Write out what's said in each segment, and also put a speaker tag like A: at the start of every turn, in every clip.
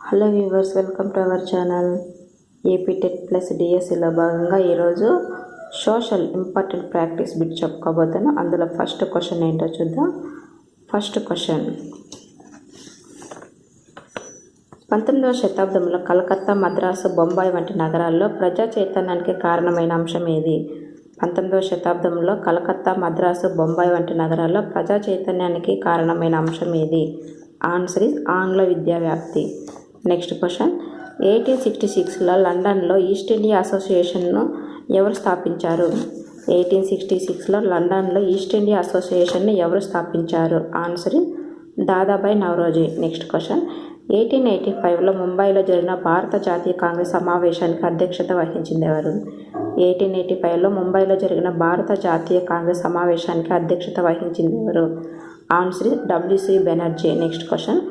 A: Hello viewers, welcome to our channel. AP TET plus డిఎస్సిలో భాగంగా ఈరోజు సోషల్ ఇంపార్టెంట్ ప్రాక్టీస్ బిట్ చెప్పుకోబోతాను. అందులో first question ఏంటో చూద్దాం. ఫస్ట్ క్వశ్చన్, 19వ శతాబ్దంలో కలకత్తా, మద్రాసు, బొంబాయి వంటి నగరాల్లో ప్రజా చైతన్యానికి కారణమైన అంశం ఏది? 19వ శతాబ్దంలో కలకత్తా, మద్రాసు, బొంబాయి వంటి నగరాల్లో ప్రజా చైతన్యానికి కారణమైన అంశం ఏది? ఆన్సర్ ఇస్ ఆంగ్ల విద్యా వ్యాప్తి. నెక్స్ట్ క్వశ్చన్, 1866లో లండన్లో ఈస్ట్ ఇండియా అసోసియేషన్ను ఎవరు స్థాపించారు? 1866లో లండన్లో ఈస్ట్ ఇండియా అసోసియేషన్ని ఎవరు స్థాపించారు? Answer is Dadabhai Naoroji. Next question, 1885లో ముంబైలో జరిగిన భారత జాతీయ కాంగ్రెస్ సమావేశానికి అధ్యక్షత వహించింది ఎవరు? 1885లో ముంబైలో జరిగిన భారత జాతీయ కాంగ్రెస్ సమావేశానికి అధ్యక్షత వహించింది ఎవరు? Answer is WC Banerjee. Next question,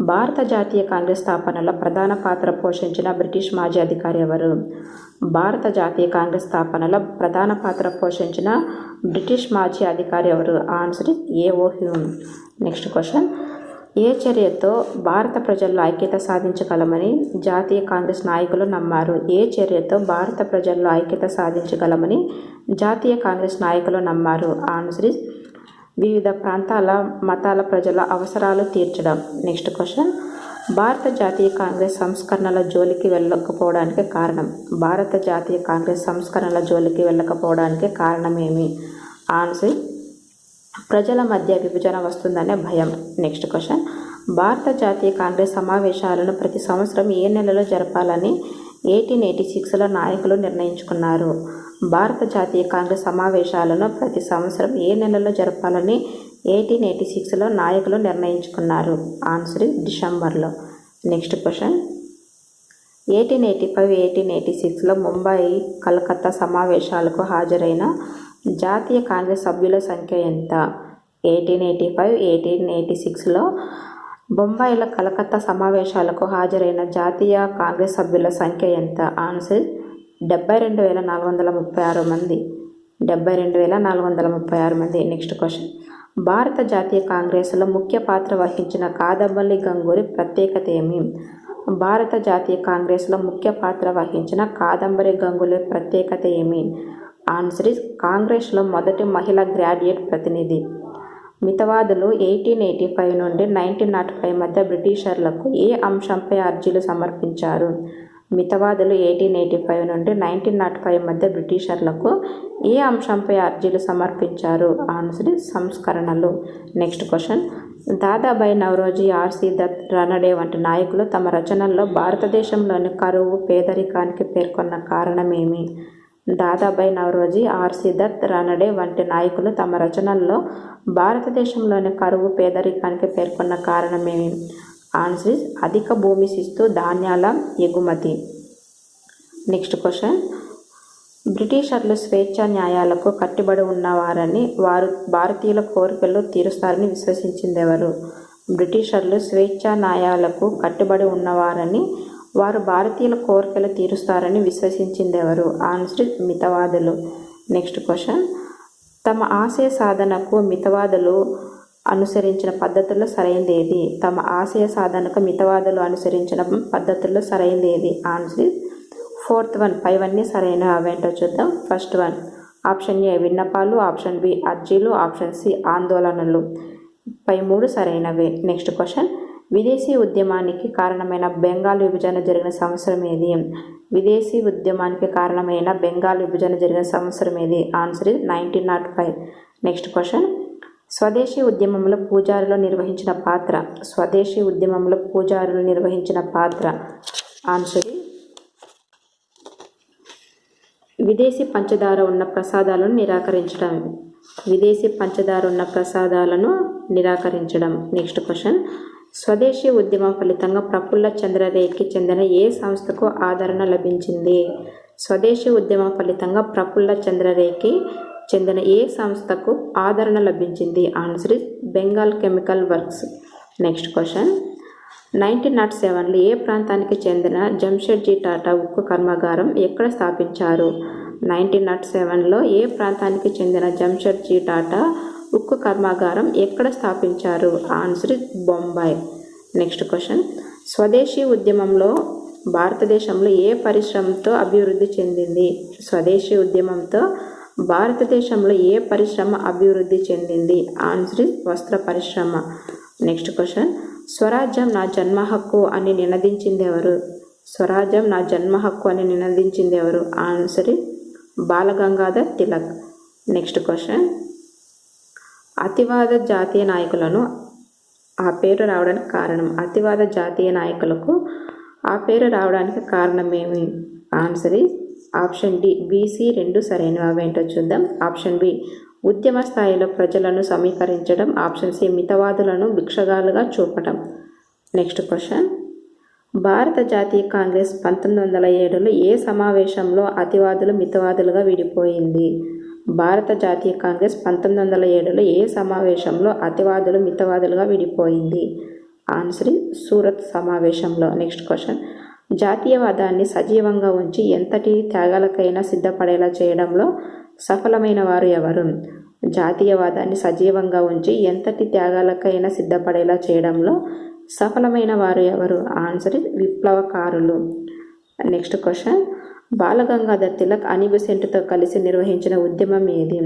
A: భారత జాతీయ కాంగ్రెస్ స్థాపనలో ప్రధాన పాత్ర పోషించిన బ్రిటిష్ మాజీ అధికారి ఎవరు? భారత జాతీయ కాంగ్రెస్ స్థాపనలో ప్రధాన పాత్ర పోషించిన బ్రిటిష్ మాజీ అధికారి ఎవరు? Answer is A.O. Hume. Next question, ఏ చర్యతో భారత ప్రజల్లో ఐక్యత సాధించగలమని జాతీయ కాంగ్రెస్ నాయకులు నమ్మారు? ఏ చర్యతో భారత ప్రజల్లో ఐక్యత సాధించగలమని జాతీయ కాంగ్రెస్ నాయకులు నమ్మారు? ఆన్సర్ ఇస్ వివిధ ప్రాంతాల మతాల ప్రజల అవసరాలు తీర్చడం. నెక్స్ట్ క్వశ్చన్, భారత జాతీయ కాంగ్రెస్ సంస్కరణల జోలికి వెళ్ళకపోవడానికి కారణం? భారత జాతీయ కాంగ్రెస్ సంస్కరణల జోలికి వెళ్ళకపోవడానికి కారణమేమి? ఆన్సర్, ప్రజల మధ్య విభజన వస్తుందనే భయం. నెక్స్ట్ క్వశ్చన్, భారత జాతీయ కాంగ్రెస్ సమావేశాలను ప్రతి సంవత్సరం ఏ నెలలో జరపాలని 1886లో నాయకులు నిర్ణయించుకున్నారు? భారత జాతీయ కాంగ్రెస్ సమావేశాలను ప్రతి సంవత్సరం ఏ నెలలో జరపాలని 1886లో నాయకులు నిర్ణయించుకున్నారు? ఆన్సర్ డిసెంబర్లో. నెక్స్ట్ క్వశ్చన్, 1885-1886లో ముంబై, కలకత్తా సమావేశాలకు హాజరైన జాతీయ కాంగ్రెస్ సభ్యుల సంఖ్య ఎంత? 1885-1886లో బొంబాయిలో, కలకత్తా సమావేశాలకు హాజరైన జాతీయ కాంగ్రెస్ సభ్యుల సంఖ్య ఎంత? ఆన్సర్ 72,436 మంది. 72,436 మంది. నెక్స్ట్ క్వశ్చన్, భారత జాతీయ కాంగ్రెస్లో ముఖ్య పాత్ర వహించిన కాదంబరి గంగూలీ ప్రత్యేకత ఏమి? భారత జాతీయ కాంగ్రెస్లో ముఖ్య పాత్ర వహించిన కాదంబరి గంగూలీ ప్రత్యేకత ఏమి? ఆన్సర్ ఇస్ కాంగ్రెస్లో మొదటి మహిళా గ్రాడ్యుయేట్ ప్రతినిధి. మితవాదులు 1885 నుండి 1905 మధ్య బ్రిటిషర్లకు ఏ అంశంపై అర్జీలు సమర్పించారు? మితవాదులు 1885 నుండి 1905 మధ్య బ్రిటిషర్లకు ఏ అంశంపై అర్జీలు సమర్పించారు? ఆన్సర్ సంస్కరణలు. Next question, Dadabhai Naoroji, R.C. Dutt, Ranade వంటి నాయకులు తమ రచనల్లో భారతదేశంలోని కరువు, పేదరికానికి పేర్కొన్న కారణమేమి? దాదాబాయి నౌరోజీ, R.C. దత్, రానడే వంటి నాయకులు తమ రచనల్లో భారతదేశంలోని కరువు, పేదరికానికి పేర్కొన్న కారణమేమి? ఆన్సర్ అధిక భూమి శిస్తు, ధాన్యాల ఎగుమతి. నెక్స్ట్ క్వశ్చన్, బ్రిటిషర్లు స్వేచ్ఛా న్యాయాలకు కట్టుబడి ఉన్నవారని, వారు భారతీయుల కోరికలు తీరుస్తారని విశ్వసించింది ఎవరు? బ్రిటిషర్లు స్వేచ్ఛా న్యాయాలకు కట్టుబడి ఉన్నవారని, వారు భారతీయుల కోరికలు తీరుస్తారని విశ్వసించింది ఎవరు? ఆన్సర్ మితవాదులు. నెక్స్ట్ క్వశ్చన్, తమ ఆశయ సాధనకు మితవాదులు అనుసరించిన పద్ధతుల్లో సరైనది ఏది? తమ ఆశయ సాధనకు మితవాదులు అనుసరించిన పద్ధతుల్లో సరైనది ఏది? Answer fourth one. పైవన్నీ సరైన అవేంటో చూద్దాం. ఫస్ట్ వన్, ఆప్షన్ ఏ విన్నపాలు, ఆప్షన్ బి అర్జీలు, ఆప్షన్ సి ఆందోళనలు. పై 3 సరైనవే. నెక్స్ట్ క్వశ్చన్, విదేశీ ఉద్యమానికి కారణమైన బెంగాల్ విభజన జరిగిన సంవత్సరం ఏది? విదేశీ ఉద్యమానికి కారణమైన బెంగాల్ విభజన జరిగిన సంవత్సరం ఏది? ఆన్సర్ 1905. నెక్స్ట్ క్వశ్చన్, స్వదేశీ ఉద్యమంలో పూజారులు నిర్వహించిన పాత్ర. స్వదేశీ ఉద్యమంలో పూజారులు నిర్వహించిన పాత్ర. ఆన్సర్ విదేశీ పంచదార ఉన్న ప్రసాదాలను నిరాకరించడం. విదేశీ పంచదార ఉన్న ప్రసాదాలను నిరాకరించడం. నెక్స్ట్ క్వశ్చన్, స్వదేశీ ఉద్యమం ఫలితంగా ప్రఫుల్ల చంద్రరేకి చెందిన ఏ సంస్థకు ఆదరణ లభించింది? స్వదేశీ ఉద్యమం ఫలితంగా ప్రఫుల్ల చంద్రరేకి చెందిన ఏ సంస్థకు ఆదరణ లభించింది? Answer Bengal chemical works. Next question, 1907లో ఏ ప్రాంతానికి చెందిన జంషెడ్జీ టాటా ఉక్కు కర్మాగారం ఎక్కడ స్థాపించారు? 1907లో ఏ ప్రాంతానికి చెందిన జంషెడ్జీ టాటా ఉక్కు కర్మాగారం ఎక్కడ స్థాపించారు? ఆన్సర్ బొంబాయి. నెక్స్ట్ క్వశ్చన్, స్వదేశీ ఉద్యమంలో భారతదేశంలో ఏ పరిశ్రమతో అభివృద్ధి చెందింది? స్వదేశీ ఉద్యమంతో భారతదేశంలో ఏ పరిశ్రమ అభివృద్ధి చెందింది? ఆన్సర్ ఇస్ వస్త్ర పరిశ్రమ. నెక్స్ట్ క్వశ్చన్, స్వరాజ్యం నా జన్మ హక్కు అని నినదించింది ఎవరు? స్వరాజ్యం నా జన్మ హక్కు అని నినదించింది ఎవరు? Answer is Balagangadhar Tilak. Next question, అతివాద జాతీయ నాయకులను ఆ పేరు రావడానికి కారణం? అతివాద జాతీయ నాయకులకు ఆ పేరు రావడానికి కారణమేమి? Answer is option D, BC. రెండు సరైనవి. అవేంటో చూద్దాం. ఆప్షన్ బి, ఉద్యమ స్థాయిలో ప్రజలను సమీకరించడం. ఆప్షన్ సి, మితవాదులను భిక్షగాలుగా చూపటం. నెక్స్ట్ క్వశ్చన్, భారత జాతీయ కాంగ్రెస్ 1907లో ఏ సమావేశంలో అతివాదులు మితవాదులుగా విడిపోయింది? భారత జాతీయ కాంగ్రెస్ 1907లో ఏ సమావేశంలో అతివాదులు మితవాదులుగా విడిపోయింది? ఆన్సర్ సూరత్ సమావేశంలో. నెక్స్ట్ క్వశ్చన్, జాతీయవాదాన్ని సజీవంగా ఉంచి ఎంతటి త్యాగాలకైనా సిద్ధపడేలా చేయడంలో సఫలమైన వారు ఎవరు? జాతీయవాదాన్ని సజీవంగా ఉంచి ఎంతటి త్యాగాలకైనా సిద్ధపడేలా చేయడంలో సఫలమైన వారు ఎవరు? ఆన్సర్ విప్లవకారులు. నెక్స్ట్ క్వశ్చన్, బాలగంగాధర్ తిలక్ అనీ బెసెంట్తో కలిసి నిర్వహించిన ఉద్యమం ఏది?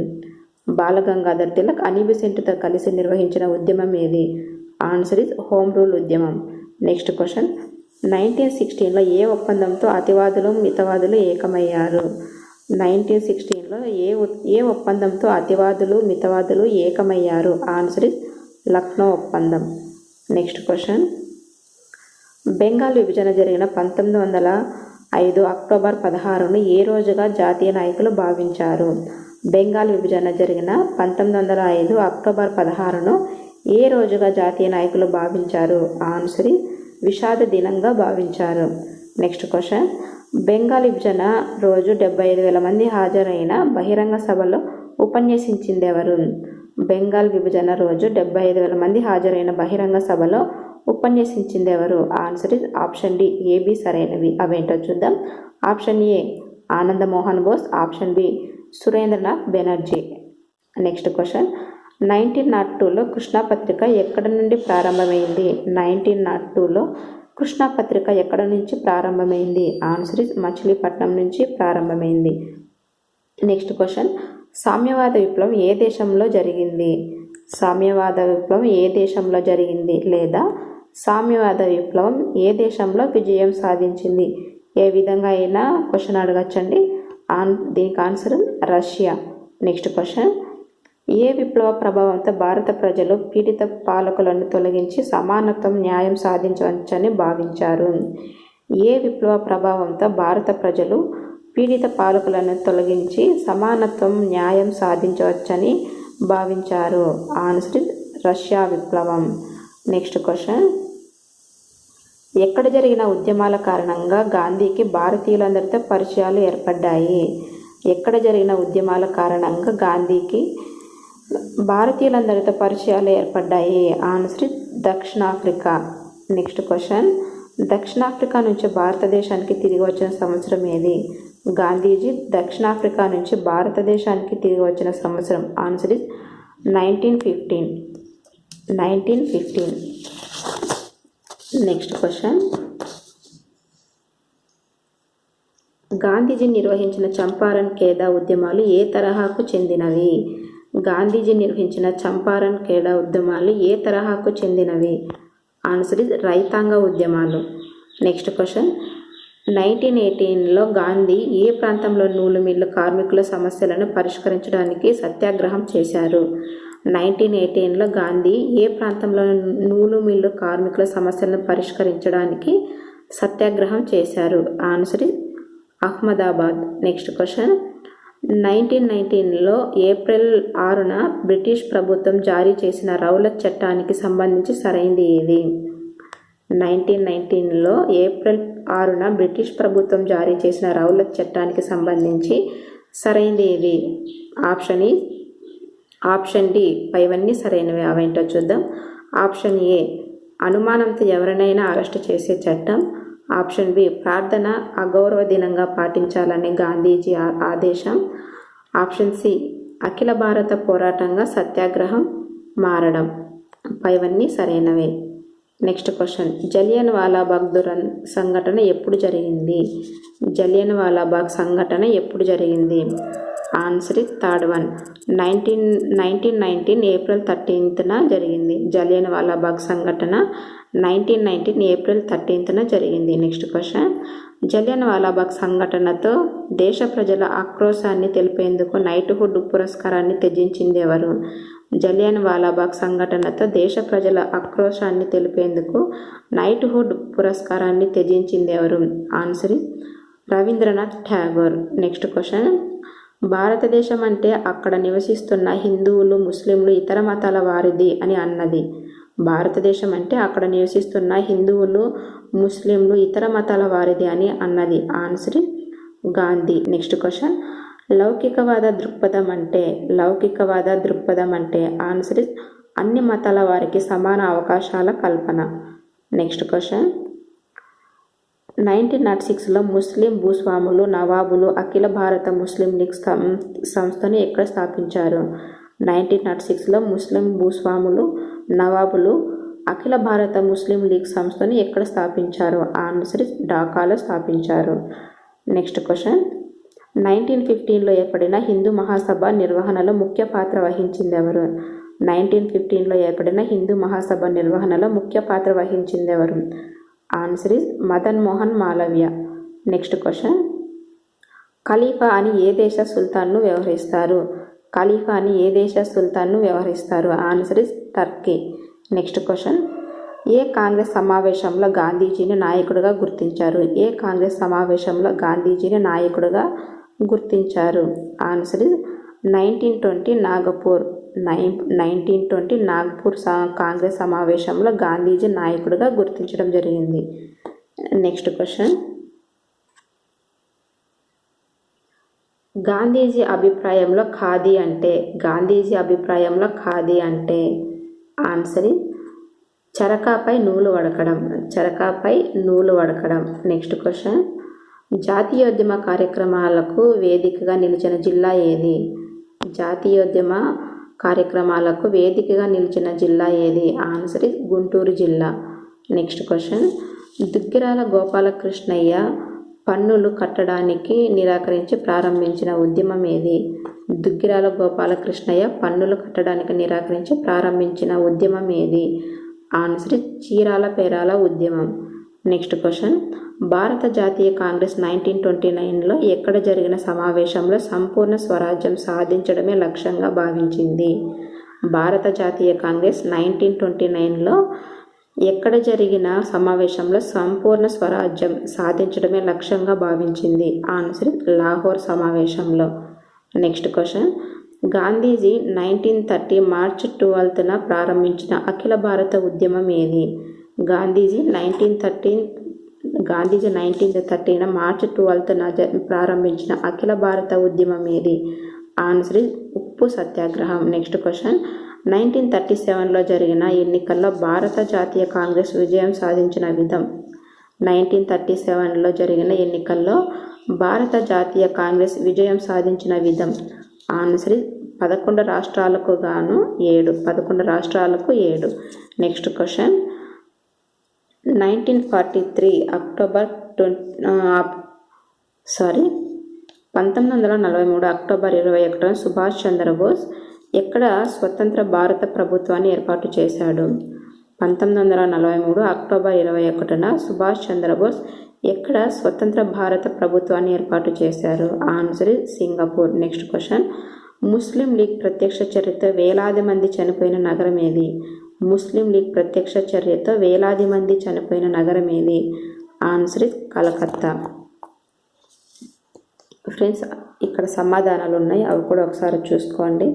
A: బాలగంగాధర్ తిలక్ అనీ బెసెంట్తో కలిసి నిర్వహించిన ఉద్యమం ఏది? ఆన్సర్ ఇస్ హోమ్ రూల్ ఉద్యమం. నెక్స్ట్ క్వశ్చన్, 1916లో ఏ ఒప్పందంతో అతివాదులు మితవాదులు ఏకమయ్యారు? 1916లో ఏ ఒప్పందంతో అతివాదులు మితవాదులు ఏకమయ్యారు? ఆన్సర్ ఇస్ లక్నో ఒప్పందం. నెక్స్ట్ క్వశ్చన్, బెంగాల్ విభజన జరిగిన 1905 అక్టోబర్ 16ను ఏ రోజుగా జాతీయ నాయకులు భావించారు? బెంగాల్ విభజన జరిగిన 1905 అక్టోబర్ 16ను ఏ రోజుగా జాతీయ నాయకులు భావించారు? ఆన్సర్ విషాద దినంగా భావించారు. నెక్స్ట్ క్వశ్చన్, బెంగాల్ విభజన రోజు 75,000 మంది హాజరైన బహిరంగ సభలో ఉపన్యసించింది ఎవరు? బెంగాల్ విభజన రోజు 75,000 మంది హాజరైన బహిరంగ సభలో ఉపన్యసించింది ఎవరు? Answer is option D, AB సరైనవి. అవేంటో చూద్దాం. Option A, Ananda Mohan Bose. Option B, Surendranath Banerjee. Next question, 1902లో కృష్ణా పత్రిక ఎక్కడ నుండి ప్రారంభమైంది? 1902లో కృష్ణా పత్రిక ఎక్కడ నుంచి ప్రారంభమైంది? ఆన్సర్ ఇస్ మచిలీపట్నం నుంచి ప్రారంభమైంది. నెక్స్ట్ క్వశ్చన్, సామ్యవాద విప్లవం ఏ దేశంలో జరిగింది? సామ్యవాద విప్లవం ఏ దేశంలో జరిగింది? లేదా సామ్యవాద విప్లవం ఏ దేశంలో విజయం సాధించింది? ఏ విధంగా అయినా క్వశ్చన్ అడగచ్చండి. దీనికి ఆన్సర్ రష్యా. నెక్స్ట్ క్వశ్చన్, ఏ విప్లవ ప్రభావంతో భారత ప్రజలు పీడిత పాలకులను తొలగించి సమానత్వం న్యాయం సాధించవచ్చని భావించారు? ఏ విప్లవ ప్రభావంతో భారత ప్రజలు పీడిత పాలకులను తొలగించి సమానత్వం న్యాయం సాధించవచ్చని భావించారు? ఆన్సర్ రష్యా విప్లవం. నెక్స్ట్ క్వశ్చన్, ఎక్కడ జరిగిన ఉద్యమాల కారణంగా గాంధీకి భారతీయులందరితో పరిచయాలు ఏర్పడ్డాయి? ఎక్కడ జరిగిన ఉద్యమాల కారణంగా గాంధీకి భారతీయులందరితో పరిచయాలు ఏర్పడ్డాయి? ఆన్సర్ దక్షిణాఫ్రికా. నెక్స్ట్ క్వశ్చన్, దక్షిణాఫ్రికా నుంచి భారతదేశానికి తిరిగి వచ్చిన సంవత్సరం ఏది? గాంధీజీ దక్షిణాఫ్రికా నుంచి భారతదేశానికి తిరిగి వచ్చిన సంవత్సరం. Answer is 1915. Next question, Gandhiji నిర్వహించిన చంపారణ్ ఖేదా ఉద్యమాలు ఏ తరహాకు చెందినవి? గాంధీజీ నిర్వహించిన చంపారణ్ ఖేదా ఉద్యమాలు ఏ తరహాకు చెందినవి? ఆన్సర్ ఇస్ రైతాంగ ఉద్యమాలు. నెక్స్ట్ క్వశ్చన్, 1918లో గాంధీ ఏ ప్రాంతంలో నూలు మిల్లు కార్మికుల సమస్యలను పరిష్కరించడానికి సత్యాగ్రహం చేశారు? 1918లో గాంధీ ఏ ప్రాంతంలో నూలు మిల్లు కార్మికుల సమస్యలను పరిష్కరించడానికి సత్యాగ్రహం చేశారు? ఆన్సర్ అహ్మదాబాద్. నెక్స్ట్ క్వశ్చన్, 1919లో ఏప్రిల్ 6న బ్రిటిష్ ప్రభుత్వం జారీ చేసిన రౌలత్ చట్టానికి సంబంధించి సరైంది ఏది? 1919లో ఏప్రిల్ 6న బ్రిటిష్ ప్రభుత్వం జారీ చేసిన రౌలత్ చట్టానికి సంబంధించి సరైంది ఏది? ఆప్షన్ డి, పైవన్నీ సరైనవి. అవేంటో చూద్దాం. ఆప్షన్ ఏ, అనుమానంతో ఎవరినైనా అరెస్టు చేసే చట్టం. ఆప్షన్ బి, ప్రార్థన అగౌరవ దినంగా పాటించాలనే గాంధీజీ ఆదేశం. ఆప్షన్ సి, అఖిల భారత పోరాటంగా సత్యాగ్రహం మారడం. పైవన్నీ సరైనవే. నెక్స్ట్ క్వశ్చన్, జలియన్ వాలాబాగ్ సంఘటన ఎప్పుడు జరిగింది? జలియన్ వాలాబాగ్ సంఘటన ఎప్పుడు జరిగింది? Answer is third one, 1919 April 13న జరిగింది. జలియన్ వాలాబాగ్ సంఘటన 1919 ఏప్రిల్ 13న జరిగింది. నెక్స్ట్ క్వశ్చన్, జలియన్ వాలాబాగ్ సంఘటనతో దేశ ప్రజల ఆక్రోశాన్ని తెలిపేందుకు నైట్హుడ్ పురస్కారాన్ని త్యజించింది ఎవరు? జలియన్ వాలాబాగ్ సంఘటనతో దేశ ప్రజల ఆక్రోశాన్ని తెలిపేందుకు నైట్హుడ్ పురస్కారాన్ని త్యజించింది ఎవరు? Answer Rabindranath Tagore. Next question, భారతదేశం అంటే అక్కడ నివసిస్తున్న హిందువులు, ముస్లింలు, ఇతర మతాల వారిది అని అన్నది. భారతదేశం అంటే అక్కడ నివసిస్తున్న హిందువులు, ముస్లింలు, ఇతర మతాల వారిది అని అన్నది. ఆన్సర్ గాంధీ. నెక్స్ట్ క్వశ్చన్, లౌకికవాద దృక్పథం అంటే ఆన్సర్ అన్ని మతాల వారికి సమాన అవకాశాల కల్పన. నెక్స్ట్ క్వశ్చన్, 1906లో ముస్లిం భూస్వాములు, నవాబులు అఖిల భారత ముస్లిం లీగ్ సంస్థను ఎక్కడ స్థాపించారు? 1906లో ముస్లిం భూస్వాములు, నవాబులు అఖిల భారత ముస్లిం లీగ్ సంస్థను ఎక్కడ స్థాపించారు? ఆన్సర్ ఢాకాలో స్థాపించారు. నెక్స్ట్ క్వశ్చన్, 1915లో ఏర్పడిన హిందూ మహాసభ నిర్వహణలో ముఖ్య పాత్ర వహించింది ఎవరు? 1915లో ఏర్పడిన హిందూ మహాసభ నిర్వహణలో ముఖ్య పాత్ర వహించింది ఎవరు? Answer is Madan Mohan Malaviya. Next question, ఖలీఫా అని ఏ దేశ సుల్తాన్ను వ్యవహరిస్తారు? Answer is Turkey. Next question, ఏ కాంగ్రెస్ సమావేశంలో గాంధీజీని నాయకుడిగా గుర్తించారు? ఆన్సర్ ఇస్ 1920 నాగపూర్ కాంగ్రెస్ సమావేశంలో గాంధీజీ నాయకుడిగా గుర్తించడం జరిగింది. నెక్స్ట్ క్వశ్చన్, గాంధీజీ అభిప్రాయంలో ఖాదీ అంటే ఆన్సర్ చరకాపై నూలు వడకడం. నెక్స్ట్ క్వశ్చన్, జాతీయోద్యమ కార్యక్రమాలకు వేదికగా నిలిచిన జిల్లా ఏది? ఆన్సర్ ఇస్ గుంటూరు జిల్లా. నెక్స్ట్ క్వశ్చన్, దుగ్గిరాల గోపాలకృష్ణయ్య పన్నులు కట్టడానికి నిరాకరించి ప్రారంభించిన ఉద్యమం ఏది? ఆన్సర్ చీరాల పేరాల ఉద్యమం. నెక్స్ట్ క్వశ్చన్, భారత జాతీయ కాంగ్రెస్ 1929లో ఎక్కడ జరిగిన సమావేశంలో సంపూర్ణ స్వరాజ్యం సాధించడమే లక్ష్యంగా భావించింది? భారత జాతీయ కాంగ్రెస్ 1929లో ఎక్కడ జరిగిన సమావేశంలో సంపూర్ణ స్వరాజ్యం సాధించడమే లక్ష్యంగా భావించింది? ఆన్సర్ లాహోర్ సమావేశంలో. నెక్స్ట్ క్వశ్చన్, గాంధీజీ 1930 మార్చి 12న ప్రారంభించిన అఖిల భారత ఉద్యమం ఏది? గాంధీజీ 1930 మార్చి 12న ప్రారంభించిన అఖిల భారత ఉద్యమం ఏది? ఆన్సర్ ఉప్పు సత్యాగ్రహం. నెక్స్ట్ క్వశ్చన్, 1937లో జరిగిన ఎన్నికల్లో భారత జాతీయ కాంగ్రెస్ విజయం సాధించిన విధం? 1937లో జరిగిన ఎన్నికల్లో భారత జాతీయ కాంగ్రెస్ విజయం సాధించిన విధం? ఆన్సర్ 11 రాష్ట్రాలకు గాను 7. నెక్స్ట్ క్వశ్చన్, 1943 అక్టోబర్ 21న సుభాష్ చంద్రబోస్ ఎక్కడ స్వతంత్ర భారత ప్రభుత్వాన్ని ఏర్పాటు చేశాడు? 1943 అక్టోబర్ 21న సుభాష్ చంద్రబోస్ ఎక్కడ స్వతంత్ర భారత ప్రభుత్వాన్ని ఏర్పాటు చేశారు? Answer Singapore. నెక్స్ట్ క్వశ్చన్, ముస్లిం లీగ్ ప్రత్యక్ష చర్యతో వేలాది మంది చనిపోయిన నగరం ఏది? ఆన్సర్ కలకత్తా. ఫ్రెండ్స్, ఇక్కడ సమాధానాలు ఉన్నాయి, అవి కూడా ఒకసారి చూసుకోండి.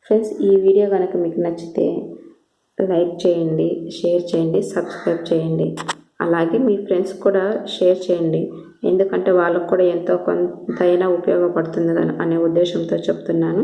A: ఫ్రెండ్స్, ఈ వీడియో కనుక మీకు నచ్చితే లైక్ చేయండి, షేర్ చేయండి, సబ్స్క్రైబ్ చేయండి. అలాగే మీ ఫ్రెండ్స్ కూడా షేర్ చేయండి, ఎందుకంటే వాళ్ళకు కూడా ఎంతో కొంతైనా ఉపయోగపడుతుంది అనే ఉద్దేశంతో చెప్తున్నాను.